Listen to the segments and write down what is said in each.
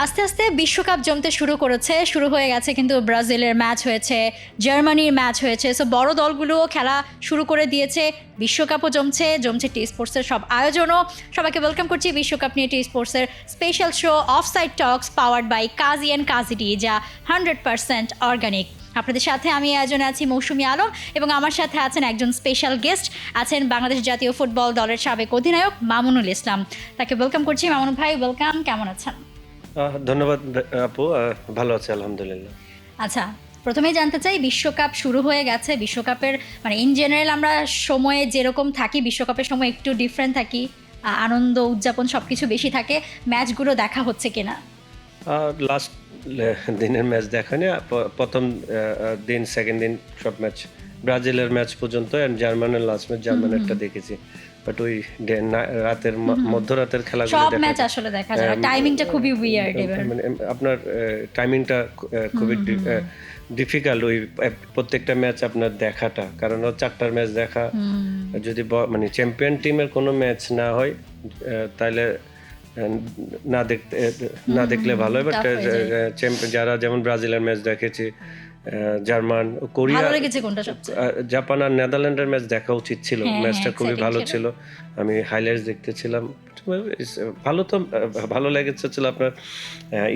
আস্তে আস্তে বিশ্বকাপ জমতে শুরু করেছে, শুরু হয়ে গেছে, কিন্তু ব্রাজিলের ম্যাচ হয়েছে, জার্মানির ম্যাচ হয়েছে, সো বড় দলগুলোও খেলা শুরু করে দিয়েছে, বিশ্বকাপও জমছে জমছে। টি স্পোর্টসের সব আয়োজনও। সবাইকে ওয়েলকাম করছি বিশ্বকাপ নিয়ে টি স্পোর্টসের special show offside talks, powered by Kazi and Kazi, যা 100% অর্গানিক। আপনাদের সাথে আমি আয়োজনে আছি মৌসুমী আলম, এবং আমার সাথে আছেন একজন স্পেশাল গেস্ট, আছেন বাংলাদেশ জাতীয় ফুটবল দলের সাবেক অধিনায়ক মামুনুল ইসলাম। তাকে ওয়েলকাম করছি। মামুনুল ভাই, ওয়েলকাম। কেমন আছেন? ধন্যবাদ আপু, ভালো আছে আলহামদুলিল্লাহ। আচ্ছা, প্রথমেই জানতে চাই, বিশ্বকাপ শুরু হয়ে গেছে। বিশ্বকাপের মানে ইন জেনারেল আমরা সময়ে যেরকম থাকি, বিশ্বকাপের সময় একটু ডিফারেন্ট থাকি, আনন্দ উদযাপন সব কিছু বেশি থাকে। ম্যাচগুলো দেখা হচ্ছে কিনা? লাস্ট দিনের ম্যাচ দেখা নেই, প্রথম দিন সেকেন্ড দিন সব ম্যাচ, ব্রাজিলের ম্যাচ পর্যন্ত অ্যান্ড জার্মানের লাস্ট ম্যাচ, জার্মানেরটা দেখেছি। বাট ওই রাতের মধ্যরাতের খেলাগুলো সব ম্যাচ আসলে দেখা যায়, টাইমিংটা খুবই উইয়ার্ড। মানে আপনার টাইমিংটা খুবই ডিফিকাল্ট ওই প্রত্যেকটা ম্যাচ আপনার দেখাটা, কারণ 4টার ম্যাচ দেখা যদি মানে চ্যাম্পিয়ন টিমের কোনো ম্যাচ না হয় তাহলে না দেখলে ভালো হয়। বাট যারা যেমন ব্রাজিলের ম্যাচ দেখেছি, জার্মান, কোরিয়া, জাপান আর নেদারল্যান্ডের ম্যাচ দেখা উচিত ছিল। ম্যাচটা খুবই ভালো ছিল, আমি হাইলাইটস দেখতেছিলাম। ভালো লেগেছে ছিল আপনার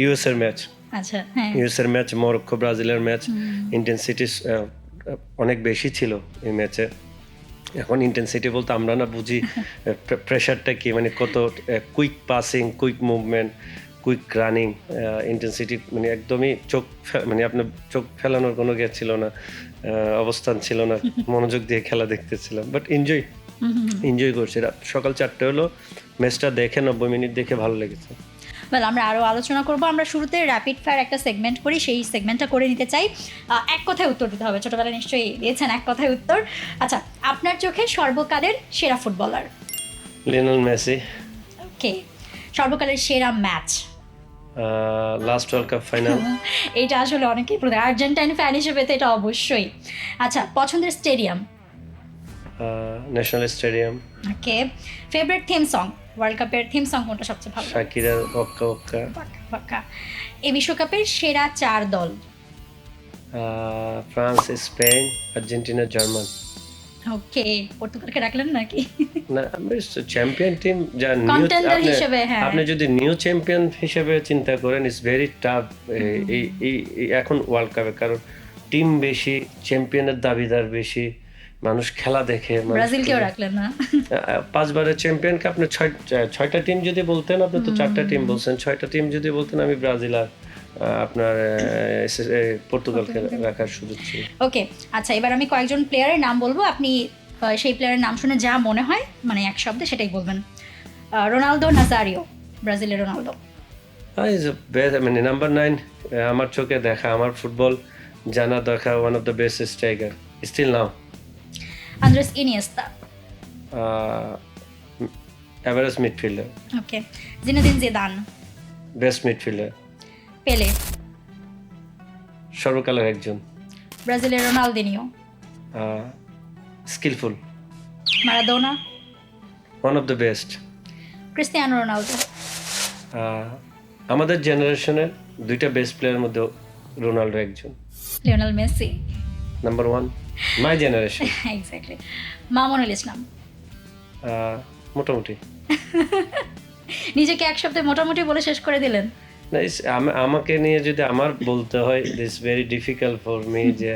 ইউএস এর ম্যাচ। আচ্ছা, ইউএস এর ম্যাচ, মরক্কো ব্রাজিলের ম্যাচ, ইন্টেন্সিটি অনেক বেশি ছিল এই ম্যাচে। এখন ইন্টেন্সিটি বলতে আমরা না বুঝি প্রেশারটা কি, মানে কত quick passing, quick movement, quick running, intensity মানে একদমই মানে আপনার চোখ ফেলানোর কোনো ছিল না, অবস্থান ছিল না, মনোযোগ দিয়ে খেলা দেখতেছিলাম। বাট এনজয় করছি। সকাল 4টে হলো ম্যাচটা দেখে 90 মিনিট দেখে ভালো লেগেছে। আমরা আরও আলোচনা করব। আমরা শুরুতে র্যাপিড ফায়ার একটা সেগমেন্ট করি, সেই সেগমেন্টটা করে নিতে চাই। এক কথায় উত্তর দিতে হবে, ছোটবেলায় নিশ্চয়ই দিয়েছেন এক কথায় উত্তর। আচ্ছা, আপনার চোখে সর্বকালের সেরা ফুটবলার? Lionel Messi. ওকে। সর্বকালের সেরা match? Last world cup final. এটা আসলে অনেকেই আর্জেন্টাইন ফ্যান হিসেবে তো এটা অবশ্যই। আচ্ছা, পছন্দের stadium? National stadium. Okay. Favourite theme song? World কাপের থিম সং কোনটা সবচেয়ে ভালো? শাকিরার ওক্কা ওক্কা। পাক্কা। এই বিশ্বকাপের সেরা 4 দল? France, Spain, Argentina, German. Okay, পর্তুগালকে রাখলেন নাকি? না, চ্যাম্পিয়ন টিম যা কন্টেন্ডার হিসেবে, হ্যাঁ। আপনি যদি নিউ চ্যাম্পিয়ন হিসেবে চিন্তা করেন, ইটস ভেরি টাফ এখন ওয়ার্ল্ড কাপে, কারণ টিম বেশি, চ্যাম্পিয়নের দাবিদার বেশি, মানুষ খেলা দেখে। ব্রাজিলকেও রাখলেন না? 5 বারের চ্যাম্পিয়নকে আপনি 6টা টিম যদি বলতেন, আপনি তো 4টা টিম বলছেন, 6টা টিম যদি বলতেন, আমি ব্রাজিল আর আপনার পর্তুগালকে রাখার সুযোগ ছিল। ওকে, আচ্ছা, এবার আমি কয়েকজন প্লেয়ারের নাম বলবো, আপনি সেই প্লেয়ারের নাম শুনে যা মনে হয় মানে এক শব্দে সেটাই বলবেন। রোনালদো, নাজারিও, ব্রাজিলের রোনালদো। মানে নাম্বার 9 আমার চোখে দেখা, আমার ফুটবল জানা দেখা, one of the best striker still now. Andres Iniesta. Average midfielder. Okay. Zinedine Zidane. Best midfielder. Pele. সর্বকালের একজন। ব্রাজিলের Ronaldinho. Skilful. Maradona. One of the best. Cristiano Ronaldo. আমাদের জেনারেশনের 2টা বেস্ট প্লেয়ারের মধ্যে রোনাল্ডো একজন। Lionel Messi. Number 1 my generation. Exactly. Mamunul Islam. মোটামুটি। নিজেকে এক শব্দে মোটামুটি বলে শেষ করে দিলেন। না, আমাকে নিয়ে যদি আমার বলতে হয়, this very difficult for me, যে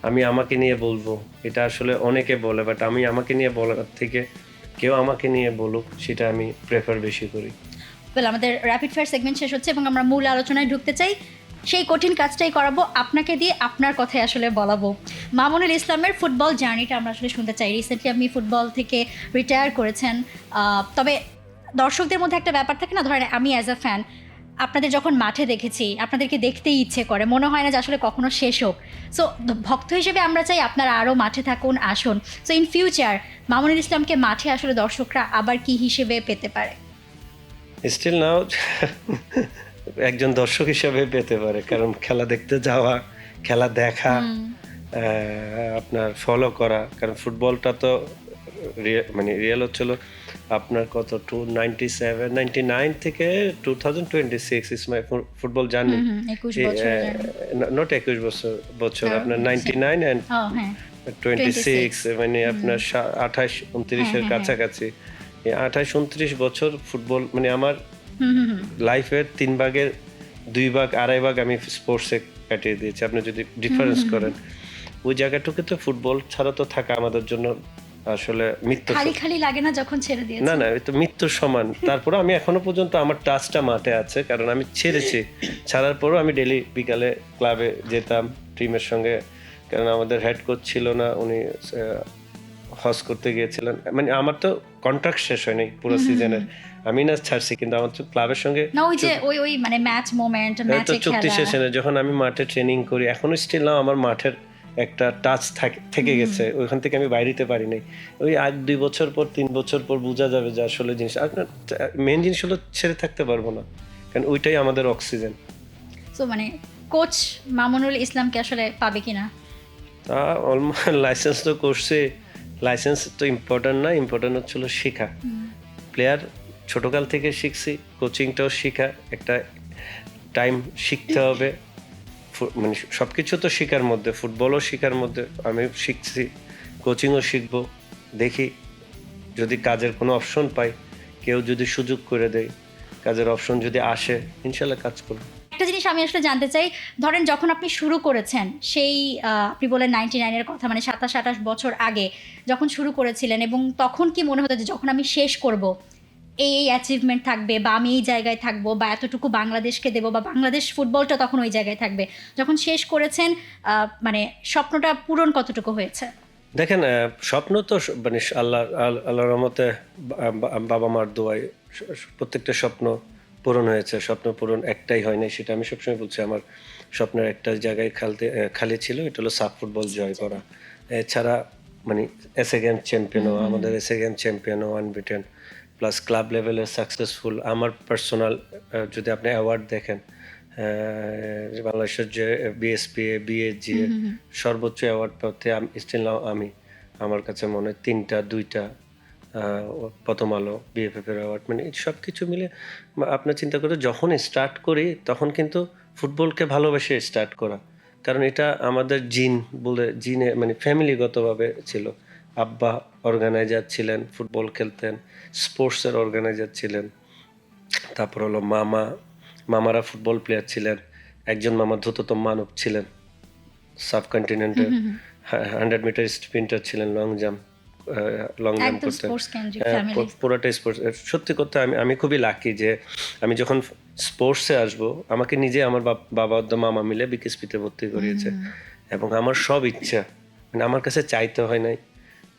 আমি আমাকে নিয়ে বলবো, এটা আসলে অনেকে বলে, বাট আমি আমাকে নিয়ে বলার থেকে কেউ আমাকে নিয়ে বলুক, সেটা আমি প্রেফার বেশি করি। আমাদের র্যাপিড ফায়ার সেগমেন্ট শেষ হচ্ছে এবং আমরা মূল আলোচনায় ঢুকতে চাই। সেই কঠিন কাজটাই করাবো আপনাকে দিয়ে, আপনার কথাই আসলে বলাবো। মামুনুল ইসলামের ফুটবল জার্নিটা আমরা আসলে শুনতে চাই। রিসেন্টলি আপনি ফুটবল থেকে রিটায়ার করেছেন, তবে দর্শকদের মধ্যে একটা ব্যাপার থাকে না, ধরেন আমি অ্যাজ আ ফ্যান আপনাদের যখন মাঠে দেখেছি, আপনাদেরকে দেখতেই ইচ্ছে করে, মনে হয় না যে আসলে কখনো শেষ হোক। সো ভক্ত হিসেবে আমরা চাই আপনারা আরও মাঠে থাকুন, আসুন। সো ইন ফিউচার মামুনুল ইসলামকে মাঠে আসলে দর্শকরা আবার কি হিসেবে পেতে পারে? স্টিল নাও একজন দর্শক হিসেবে পেতে পারে, কারণ খেলা দেখতে যাওয়া, খেলা দেখা, আপনার ফলো করা, কারণ ফুটবলটা তো মানে রিয়েল হচ্ছিল আপনার কত 97-99 থেকে 2026 ইজ মাই ফুটবল জার্নি। 21 বছর নট 21 বছর আপনার ও, 99 and হ্যাঁ 26 মানে আপনার 28-29-এর কাছাকাছি। এই 28-29 বছর ফুটবল মানে আমার লাইফের 3 ভাগের 2 ভাগ 2.5 ভাগ আমি স্পোর্টসে কাটিয়ে দিয়েছি। আপনি যদি ডিফারেন্স করেন ওই জায়গাটুকু তো ফুটবল ছাড়া তো থাকা আমাদের জন্য আসলে মৃত্যু। খালি খালি লাগে না যখন ছেড়ে দিয়েছে? না এই তো মৃত্যুর সমান। তারপরে আমি এখনো পর্যন্ত আমার টাচটা মাঠে আছে, কারণ আমি ছেড়েছি। ছাড়ার পরও আমি ডেলি বিকালে ক্লাবে যেতাম টিমের সঙ্গে, কারণ আমাদের হেড কোচ ছিল না, উনি হজ করতে গিয়েছিলেন। মানে আমার তো কন্ট্রাক্ট শেষ হয়নি পুরো সিজনের, আমি না ছাড়ছি, কিন্তু আমার তো ক্লাবের সঙ্গে না ওই যে ওই মানে ম্যাচ মোমেন্ট ম্যাচে চুক্তি খেলা। শেষে যখন আমি মাঠে ট্রেনিং করি এখনো স্টিল না আমার মাঠের একটা টাচ থেকে গেছে, ওইখান থেকে আমি বাইরেতে পারি নাই। ওই 2 বছর পর 3 বছর পর বোঝা যাবে যে আসলে জিনিস মেন জিনিস হলো ছেড়ে থাকতে পারবো না, কারণ ওইটাই আমাদের অক্সিজেন। সো মানে কোচ মামুনুল ইসলামকে আসলে পাবে কিনা? তা অলমোস্ট লাইসেন্স তো করছে, লাইসেন্স তো ইম্পর্টেন্ট না, ইম্পর্টেন্ট হচ্ছিল শেখা। প্লেয়ার ছোটকাল থেকে শিখছি, কোচিংটাও শেখা, একটা টাইম শিখতে হবে। মানে সব কিছু তো শেখার মধ্যে, ফুটবলও শেখার মধ্যে। আমি শিখছি, কোচিংও শিখবো। দেখি যদি কাজের কোনো অপশন পাই, কেউ যদি সুযোগ করে দেয়, কাজের অপশন যদি আসে, ইনশাল্লাহ কাজ করবো। একটা জিনিস আমি আসলে জানতে চাই, ধরেন যখন আপনি শুরু করেছেন সেই আপনি বলেন 99-এর কথা, মানে 27-28 বছর আগে যখন শুরু করেছিলেন, এবং তখন কি মনে হতো যে যখন আমি শেষ করব এই অ্যাচিভমেন্ট থাকবে, বা আমি এই জায়গায় থাকবো, বা এতটুকু বাংলাদেশকে দেবো, বা বাংলাদেশ ফুটবলটা তখন ওই জায়গায় থাকবে? যখন শেষ করেছেন মানে স্বপ্নটা পূরণ কতটুকু হয়েছে? দেখেন, স্বপ্ন তো মানে আল্লাহর রহমতে বাবা মার দোয়ায় প্রত্যেকটা স্বপ্ন পূরণ হয়েছে। স্বপ্ন পূরণ একটাই হয় নাই, সেটা আমি সবসময় বলছি। আমার স্বপ্নের একটা জায়গায় খালি ছিল, এটা হলো সাফ ফুটবল জয় করা। এছাড়া মানে এসএ গেম চ্যাম্পিয়ন হওয়া, আমাদের এসএ গেম চ্যাম্পিয়ন হওয়া, আনবিটেন, প্লাস ক্লাব লেভেলে সাকসেসফুল। আমার পার্সোনাল যদি আপনি অ্যাওয়ার্ড দেখেন, বাংলাদেশের যে বিএসপি বিএসজি সর্বোচ্চ অ্যাওয়ার্ড পাতে স্টিল নাও আমি, আমার কাছে মনে হয় 3টা 2টা প্রথম আলো বিএফএফ এর অ্যাওয়ার্ড। মানে সব কিছু মিলে আপনার চিন্তা করে যখন স্টার্ট করি তখন কিন্তু ফুটবলকে ভালোবেসে স্টার্ট করা, কারণ এটা আমাদের জিন বলে, জিনে মানে ফ্যামিলিগতভাবে ছিল। আব্বা অর্গানাইজার ছিলেন, ফুটবল খেলতেন, স্পোর্টসের অর্গানাইজার ছিলেন। তারপর হলো মামারা ফুটবল প্লেয়ার ছিলেন। একজন মামা দ্রুততম মানব ছিলেন সাবকন্টিনেন্টের, 100 মিটার স্প্রিন্টার ছিলেন, লং জাম্প করতেন। পুরোটা স্পোর্টস। সত্যি কথা আমি খুবই লাকি যে আমি যখন স্পোর্টসে আসবো, আমাকে নিজে আমার বাবা মামা মিলে বিকেএসপিতে ভর্তি করিয়েছে, এবং আমার সব ইচ্ছা মানে আমার কাছে চাইতে হয় নাই,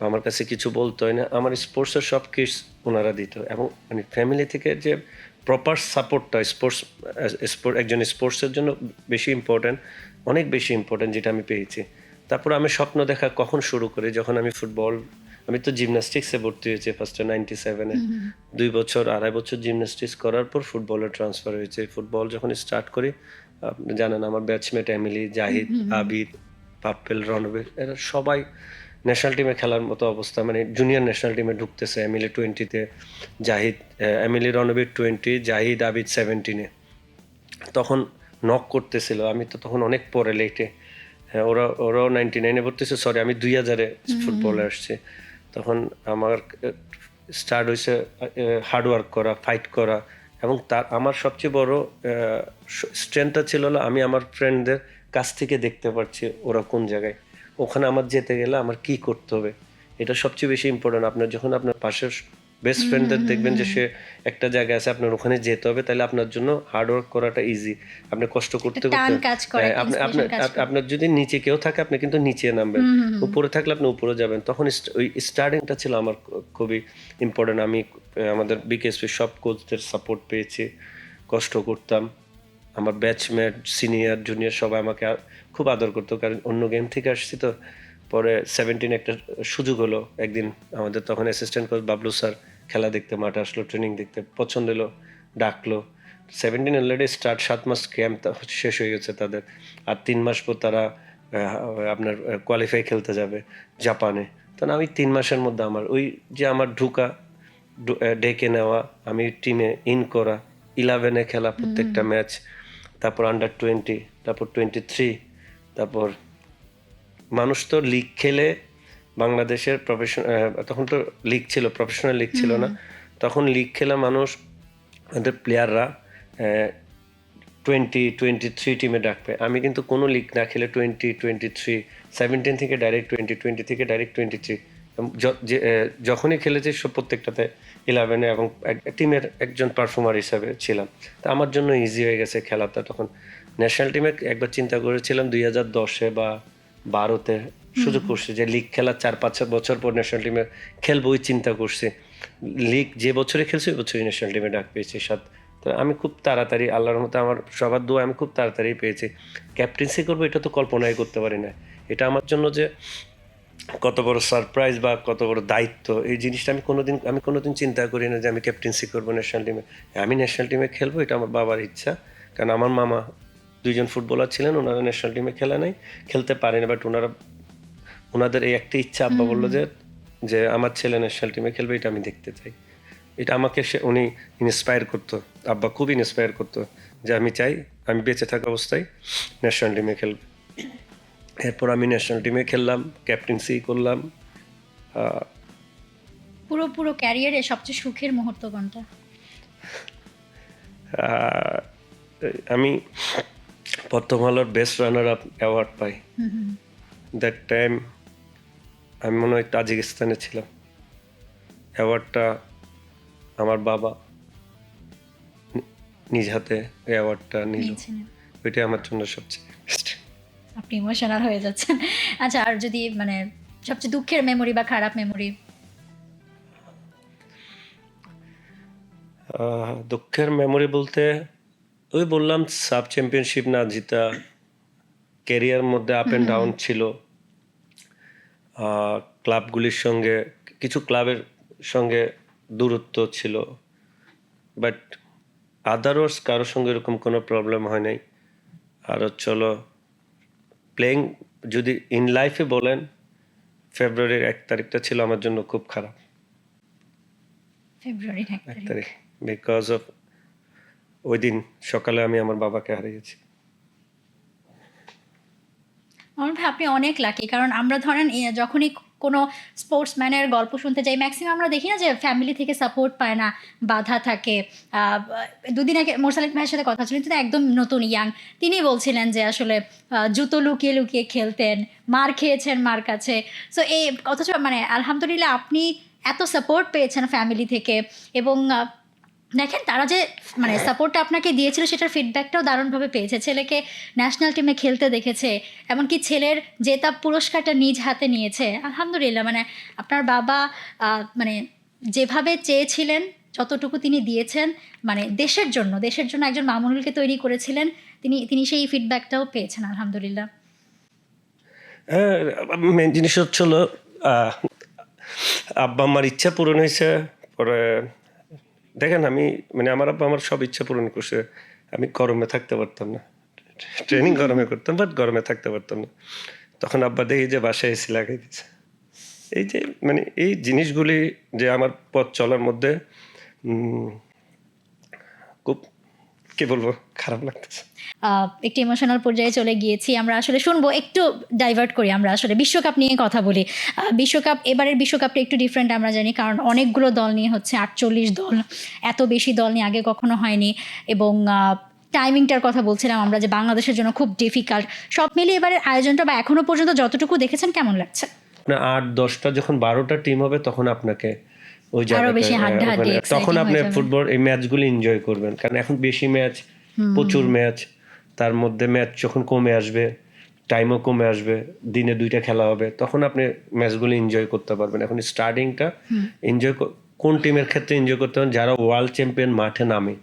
আমার কাছে কিছু বলতে হয় না, আমার স্পোর্টসের সব কিটস ওনারা দিত। এবং মানে ফ্যামিলি থেকে যে প্রপার সাপোর্টটা একজন স্পোর্টসের জন্য বেশি ইম্পর্ট্যান্ট, অনেক বেশি ইম্পর্ট্যান্ট, যেটা আমি পেয়েছি। তারপর আমি স্বপ্ন দেখা কখন শুরু করি, যখন আমি আমি তো জিমন্যাস্টিক্সে ভর্তি হয়েছি ফার্স্টে 97-এ। 2 বছর 2.5 বছর জিমন্যাস্টিক্স করার পর ফুটবলে ট্রান্সফার হয়েছে। ফুটবল যখন স্টার্ট করি, আপনি জানেন আমার ব্যাচমেট এমিলি, জাহিদ, আবিদ, পাপ্পেল, রণবীর, এরা সবাই ন্যাশনাল টিমে খেলার মতো অবস্থা, মানে জুনিয়র ন্যাশনাল টিমে ঢুকতেছে। এমিলি 20-তে, এমিলি রণবীর 20, জাহিদ আবিদ 17-এ। তখন নক করতেছিল, আমি তো তখন অনেক পরে লেটে। হ্যাঁ, ওরাও 99-এ ভর্তিছে, সরি আমি 2000-এ ফুটবলে আসছি। তখন আমার স্টার্ট হয়েছে হার্ডওয়ার্ক করা, ফাইট করা, এবং আমার সবচেয়ে বড় স্ট্রেংথটা ছিল আমি আমার ফ্রেন্ডদের কাছ থেকে দেখতে পারছি ওরা কোন জায়গায়, ওখানে আমার যেতে গেলে আমার কি করতে হবে, এটা সবচেয়ে বেশি ইম্পর্টেন্ট। আপনার যখন আপনার পাশের বেস্ট ফ্রেন্ডদের দেখবেন যে সে একটা জায়গায় আছে, আপনার ওখানে যেতে হবে, তাহলে আপনার জন্য হার্ড ওয়ার্ক করাটা ইজি। আপনি কষ্ট করতে আপনার যদি নিচে কেউ থাকে আপনি কিন্তু নিচে নামবেন, উপরে থাকলে আপনি উপরে যাবেন। তখন ওই স্টার্টিংটা ছিল আমার খুবই ইম্পর্টেন্ট। আমি আমাদের বিকেএসপি সব কোচদের সাপোর্ট পেয়েছি, কষ্ট করতাম। আমার ব্যাচমেট, সিনিয়র, জুনিয়র সবাই আমাকে খুব আদর করতো, কারণ অন্য গেম থেকে আসছি তো। পরে 17 একটা সুযোগ হলো, একদিন আমাদের তখন অ্যাসিস্ট্যান্ট কোচ বাবলু স্যার খেলা দেখতে মাঠে আসলো, ট্রেনিং দেখতে পছন্দ হলো, ডাকলো। 17 অলরেডি স্টার্ট, 7 মাস ক্যাম্প শেষ হয়ে গেছে তাদের, আর 3 মাস পর তারা আপনার কোয়ালিফাই খেলতে যাবে জাপানে। তখন আমি 3 মাসের মধ্যে আমার ওই যে আমার ঢুকা ডেকে নেওয়া, আমি টিমে ইন করা, 11-এ খেলা প্রত্যেকটা ম্যাচ, তারপর আন্ডার-20, তারপর 23, তারপর মানুষ তো লিগ খেলে বাংলাদেশের তখন তো লিগ ছিল, প্রফেশনাল লিগ ছিল না, তখন লিগ খেলা মানুষ আমাদের প্লেয়াররা 23 টিমে ডাকবে। আমি কিন্তু কোনো লিগ না খেলে 23, 17 থেকে ডাইরেক্ট 20 থেকে ডাইরেক্ট 23, যখনই খেলেছি সব প্রত্যেকটাতে 11-এ এবং টিমের একজন পারফর্মার হিসাবে ছিলাম। তা আমার জন্য ইজি হয়ে গেছে খেলাটা। তখন ন্যাশনাল টিমে একবার চিন্তা করেছিলাম 2010-এ বা 12-তে সুযোগ করছি যে লিগ খেলা 4-5 বছর পর ন্যাশনাল টিমে খেলবো, ওই চিন্তা করছি। লিগ যে বছরে খেলছি ওই বছরই ন্যাশনাল টিমে ডাক পেয়েছি। তো আমি খুব তাড়াতাড়ি, আল্লাহর মতো আমার সবার দোয়া, আমি খুব তাড়াতাড়ি পেয়েছি। ক্যাপ্টেন্সি করবো এটা তো কল্পনাই করতে পারি না। এটা আমার জন্য যে কত বড় সারপ্রাইজ বা কত বড় দায়িত্ব, এই জিনিসটা আমি কোনোদিন চিন্তা করি না যে আমি ক্যাপ্টেন্সি করবো ন্যাশনাল টিমে। আমি ন্যাশনাল টিমে খেলবো, এটা আমার বাবার ইচ্ছা। কারণ আমার মামা 2জন ফুটবলার ছিলেন, ওনারা ন্যাশনাল টিমে খেলতে পারেন, বাট ওনাদের এই একটা ইচ্ছা, আব্বা বললো যে আমার ছেলে ন্যাশনাল টিমে খেলবে, এটা আমি দেখতে চাই। এটা আমাকে উনি ইন্সপায়ার করতো, আব্বা খুব ইন্সপায়ার করতো যে আমি চাই আমি বেঁচে থাকা অবস্থায় ন্যাশনাল টিমে খেলবো। এরপর আমি ন্যাশনাল টিমে খেললাম, ক্যাপ্টেন্সি করলাম। পুরো ক্যারিয়ারে সবচেয়ে সুখের মুহূর্ত কোনটা? আমি প্রথম আলোর best runner up award pi. That time আমি মনে হয় তাজিকিস্তানে ছিলাম। অ্যাওয়ার্ডটা আমার বাবা নিজ হাতে অ্যাওয়ার্ডটা নিল, ওইটাই আমার জন্য সবচেয়ে বেস্ট। আপনি ইমোশনাল হয়ে যাচ্ছেন। আচ্ছা, আর যদি মানে সবচেয়ে দুঃখের মেমোরি বা খারাপ মেমোরি? দুঃখের মেমোরি বলতে ওই বললাম সাব চ্যাম্পিয়নশিপ না জিতা, ক্যারিয়ার মধ্যে আপ অ্যান্ড ডাউন ছিল, ক্লাবগুলির সঙ্গে কিছু ক্লাবের সঙ্গে দূরত্ব ছিল, বাট আদারওয়াইজ কারোর সঙ্গে এরকম কোনো প্রবলেম হয় নাই। আর চলো প্লেইং যদি ইন লাইফে বলেন, ফেব্রুয়ারির 1 তারিখটা ছিল আমার জন্য খুব খারাপ। ফেব্রুয়ারি 1 তারিখ, বিকজ অফ ওই দিন সকালে আমি আমার বাবাকে হারিয়েছি। আমার ভাই আপনি অনেক লাকি, কারণ আমরা ধরেন যখনই কোনো স্পোর্টসম্যানের গল্প শুনতে যাই, ম্যাক্সিমাম আমরা দেখি না যে ফ্যামিলি থেকে সাপোর্ট পায় না, বাধা থাকে। দুদিন আগে মোরসালিক ভাইয়ের সাথে কথা ছিল, তিনি একদম নতুন ইয়াং, তিনি বলছিলেন যে আসলে জুতো লুকিয়ে লুকিয়ে খেলতেন, মার খেয়েছেন মার কাছে। সো এই অথচ মানে আলহামদুলিল্লাহ আপনি এত সাপোর্ট পেয়েছেন ফ্যামিলি থেকে, এবং দেখেন তারা যে মানে সাপোর্টটা আপনাকে দিয়েছিল সেটার ফিডব্যাকটাও দারুণভাবে পেয়েছে। ছেলেকে ন্যাশনাল টিমে খেলতে দেখেছে, এমনকি ছেলের জেতা পুরস্কারটা নিজ হাতে নিয়েছে। আলহামদুলিল্লাহ, মানে আপনার বাবা মানে যেভাবে চেয়েছিলেন যতটুকু তিনি দিয়েছেন, মানে দেশের জন্য একজন মামুনুলকে তৈরি করেছিলেন, তিনি সেই ফিডব্যাকটাও পেয়েছেন আলহামদুলিল্লাহ। মেন জিনিস হচ্ছিল আব্বা আমার ইচ্ছা পূরণ হয়েছে। পরে দেখেন আমি মানে আমার আব্বা আমার সব ইচ্ছা পূরণ করছে। আমি গরমে থাকতে পারতাম না, ট্রেনিং গরমে করতাম, বাট গরমে থাকতে পারতাম না। তখন আব্বা দেখি যে বাসায় এসি লাগাই দিয়েছে। এই যে মানে এই জিনিসগুলি যে আমার পথ চলার মধ্যে খুব কি বলবো খারাপ লাগতেছে। একটু ইমোশনাল পর্যায়ে চলে গিয়েছি। আমরা আসলে শুনবো, একটু ডাইভার্ট করি, আমরা আসলে বিশ্বকাপ নিয়ে কথা বলি। এবারের বিশ্বকাপটা একটু ডিফারেন্ট আমরা জানি, কারণ অনেকগুলো দল নিয়ে হচ্ছে, 48 দল, এত বেশি দল নিয়ে আগে কখনো হয়নি। এবং টাইমিংটার কথা বলছিলাম আমরা যে বাংলাদেশের জন্য খুব ডিফিকাল্ট। সব মিলিয়ে এবারের আয়োজনটা বা এখনো পর্যন্ত যতটুকু দেখেছেন কেমন লাগছে? 8-10টা যখন 12টা টিম হবে তখন আপনাকে ওই জায়গায় তখন আপনি ফুটবল এই ম্যাচগুলি এনজয় করবেন। কারণ এখন বেশি ম্যাচ, প্রচুর ম্যাচ, তার মধ্যে ম্যাচ যখন কমে আসবে, টাইমও কমে আসবে, দিনে 2টা খেলা হবে, তখন আপনি ম্যাচগুলি এনজয় করতে পারবেন। এখন স্টার্টিংটা এনজয় কোন টিমের ক্ষেত্রে এনজয় করতে পারেন? যারা ওয়ার্ল্ড চ্যাম্পিয়ন মাঠে নামে,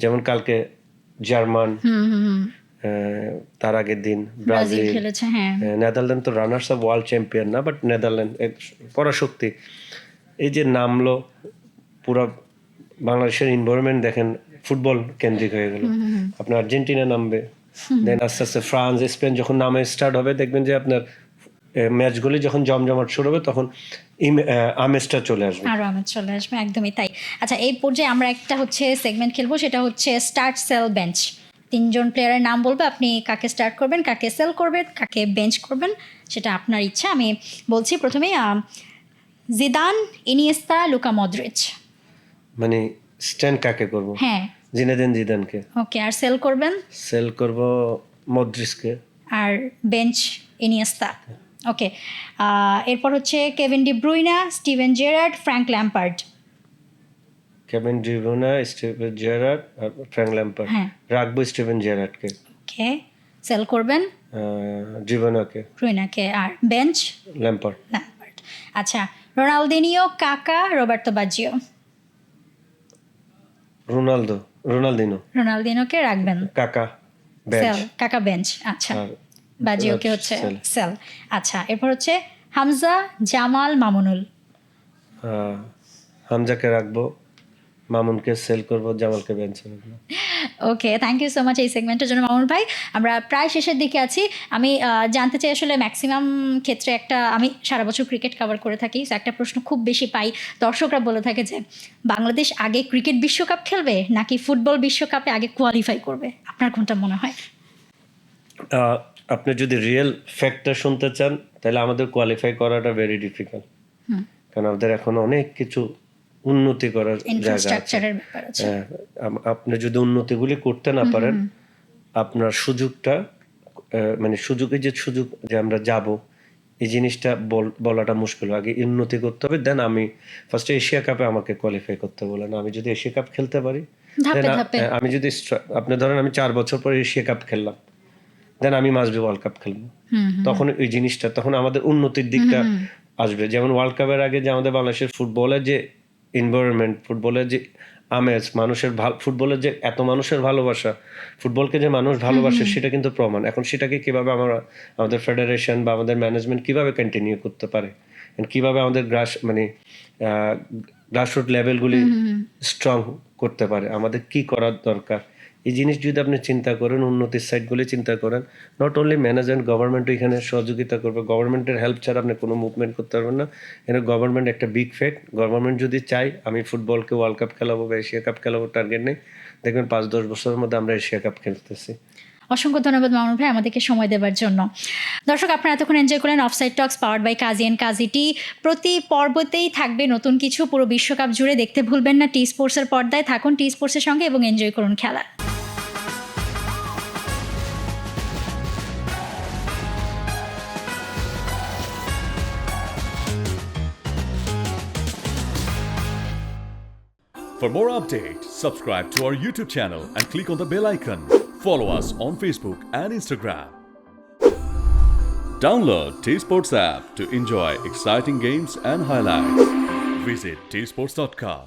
যেমন কালকে জার্মান, তার আগের দিন ব্রাজিল খেলেছে। নেদারল্যান্ড তো রানার্স অফ ওয়ার্ল্ড চ্যাম্পিয়ন না, বাট নেদারল্যান্ড পরাশক্তি এই যে নামলো, পুরো বাংলাদেশের এনভায়রনমেন্ট দেখেন ফুটবল কেন্দ্রিক হয়ে গেল। আপনার আর্জেন্টিনা নামবে, দেন আস্তে আস্তে ফ্রান্স, স্পেন যখন নামে স্টার্ট হবে দেখবেন যে আপনার ম্যাচগুলি যখন জমজমাট শুরু হবে তখন আমেজটা চলে আসবে। আরও আমেজ চলে আসবে, একদমই তাই। আচ্ছা, এই পর্যায়ে আমরা একটা হচ্ছে সেগমেন্ট খেলবো, সেটা হচ্ছে স্টার্ট সেল বেঞ্চ। 3 জন প্লেয়ারের নাম বলবো, আপনি কাকে স্টার্ট করবেন, কাকে সেল করবেন, কাকে বেঞ্চ করবেন, সেটা আপনার ইচ্ছা। আমি বলছি প্রথমেই জিদান, ইনিয়েস্তা, লুকা মদ্রিচ। মানে স্ট্যান্ড কাকে করব? হ্যাঁ, জিনেদিন জিদানকে। ওকে। আর সেল করবেন? সেল করব মদ্রিচকে। আর বেঞ্চ ইনিয়েস্তা। ওকে। এরপর হচ্ছে Kevin De Bruyne, Steven Gerrard, Frank Lampard. Kevin De Bruyne, Steven Gerrard আর ফ্র্যাঙ্ক ল্যাম্পার্ড। হ্যাঁ, রাখবো স্টিভেন জেরার্ডকে। ওকে। সেল করবেন? জিভোনাকে। ব্রুইনাকে। আর বেঞ্চ? ল্যাম্পার্ড। ল্যাম্পার্ড। আচ্ছা, রোনালদিনিও, কাকা, রোবার্তো বাজিও। রোনালদিনোকে রাখবেন। Kaka bench. সেল। কাকা বেঞ্চ। আচ্ছা, আর বাজিওকে হচ্ছে সেল। সেল। আচ্ছা, এরপর হচ্ছে হামজা, জামাল, মামুনুল। হামজাকে রাখবো, মামুনকে সেল করব, জামালকে বেঞ্চে রাখবো। ওকে, থ্যাংক ইউ সো মাচ এই সেগমেন্টের জন্য মামুন ভাই। আমরা প্রায় শেষের দিকে আছি। আমি জানতে চাই, আসলে ম্যাক্সিমাম ক্ষেত্রে আমি সারা বছর ক্রিকেট কভার করে থাকি, তো একটা প্রশ্ন খুব বেশি পাই, দর্শকরা বলে থাকে যে বাংলাদেশ আগে ক্রিকেট বিশ্বকাপ খেলবে নাকি ফুটবল বিশ্বকাপে আগে কোয়ালিফাই করবে, আপনার কোনটা মনে হয়? আপনি যদি রিয়েল ফ্যাক্টটা শুনতে চান তাহলে আমাদের কোয়ালিফাই করাটা ভেরি ডিফিকাল্ট, কারণ আমাদের এখন অনেক কিছু উন্নতি করার জায়গা আছে। ইনফ্রাস্ট্রাকচারের ব্যাপার আছে। আপনি যদি উন্নতিগুলি করতে না পারেন, আপনার সুযোগটা মানে সুযোগে যে আমরা যাব, এই জিনিসটা বলাটা মুশকিল। আগে উন্নতি করতে হবে, দেন আমি ফার্স্টে এশিয়া কাপে আমাকে কোয়ালিফাই করতে বলেন। আমি যদি এশিয়া কাপ খেলতে পারি, আমি যদি আপনি ধরেন আমি 4 বছর পরে এশিয়া কাপ খেললাম, দেন আমি মাস্ট বি ওয়ার্ল্ড কাপ খেলবো। তখন ওই জিনিসটা, তখন আমাদের উন্নতির দিকটা আসবে। যেমন ওয়ার্ল্ড কাপের আগে যে আমাদের বাংলাদেশের ফুটবলের যে এনভায়রনমেন্ট, ফুটবলের যে আমেজ, মানুষের ফুটবলের যে এত মানুষের ভালোবাসা, ফুটবলকে যে মানুষ ভালোবাসে, সেটা কিন্তু প্রমাণ। এখন সেটাকে কিভাবে আমাদের ফেডারেশন বা আমাদের ম্যানেজমেন্ট কিভাবে কন্টিনিউ করতে পারে, কিভাবে আমাদের গ্রাসরুট লেভেলগুলি স্ট্রং করতে পারে, আমাদের কি করার দরকার, এই জিনিস যদি আপনি চিন্তা করেন, উন্নতির সাইডগুলি চিন্তা করেন, নট অনলি ম্যানেজমেন্ট, গভর্নমেন্টও এখানে সহযোগিতা করবে। গভর্নমেন্টের হেল্প ছাড়া আপনি কোনো মুভমেন্ট করতে পারবেন না। এখানে গভর্নমেন্ট একটা বিগ ফ্যাক্ট। গভর্নমেন্ট যদি চাই আমি ফুটবলকে ওয়ার্ল্ড কাপ খেলাবো বা এশিয়া কাপ খেলাবো, টার্গেট নেই, দেখবেন 5-10 বছরের মধ্যে আমরা এশিয়া কাপ খেলতেছি। অসংখ্য ধন্যবাদ মামুন ভাই আমাদেরকে সময় দেওয়ার জন্য। দর্শক, আপনারা এতক্ষণ এনজয় করলেন offside talks powered by Kazi and Kazi tea. প্রতি পর্বতেই থাকবে নতুন কিছু। পুরো বিশ্বকাপ জুড়ে দেখতে ভুলবেন না টি স্পোর্টসের পর্দায়। থাকুন টি স্পোর্টসের সঙ্গে এবং এনজয় করুন খেলা। For more updates, subscribe to our YouTube channel and click on the bell icon. Follow us on Facebook and Instagram. Download T-Sports app to enjoy exciting games and highlights. Visit tsports.com.